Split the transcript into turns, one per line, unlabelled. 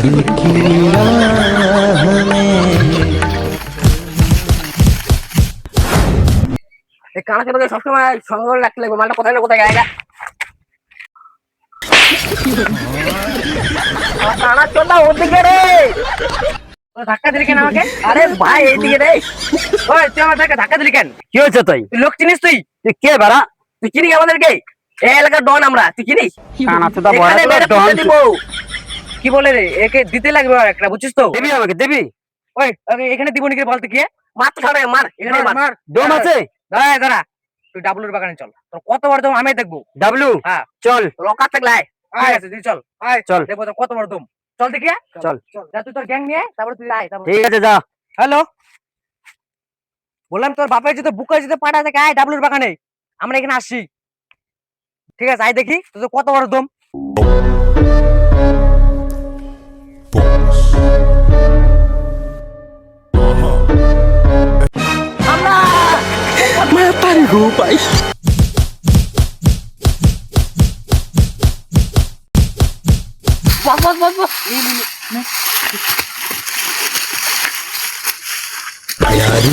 কানা ছেলেকে সবসময় সঙ্গ রাখতে লাগবে, মালটা কোথায় না কোথায় গায়ে কানা চোদা ওদিকে রে। ধাক্কা দিলি কেন আমাকে? আরে ভাই এইদিকে রে। ওই তুই আমাদেরকে ধাক্কা দিলি কেন?
কি হয়েছে? তুই
লোক চিনিস? তুই
তুই কে বাড়া?
তুই চিনিস আমাদেরকে? এই এলাকার ডন আমরা, তুই চিনিস?
কানা চোদা
এখানে মেরে
ডন
পুঁতে দিব। কি বলে রে, একে দিতে লাগবে আর একটা, বুঝছিস তো?
দিবি আমাকে দিবি?
ওই এখানে দিব নাকি বলতে কি? মার তো ছাড়ে, মার এখানে মার।
দম আছে?
দাঁড়া দাঁড়া, তুই ডাবলুর বাগানে চল, তোর কত বড় দম আমি দেখবো।
ডাবলু
হ্যাঁ
চল।
লকার থাকলে আয়। ঠিক আছে তুই চল, আয়
চল
দেখবো তোর কত বড় দম। চল দেখি
চল।
যা, তুই তোর গ্যাং নিয়ে তারপরে তুই আয়। তারপর
ঠিক আছে যা।
হ্যালো, বললাম তোর বাপের যদি বুকে যদি পাঠা থাকে আয় ডাবলুর বাগানে, আমরা এখানে আসছি। ঠিক আছে আয় দেখি তোর কত বড় দম।
Matarin ko, pai.
বস
यारी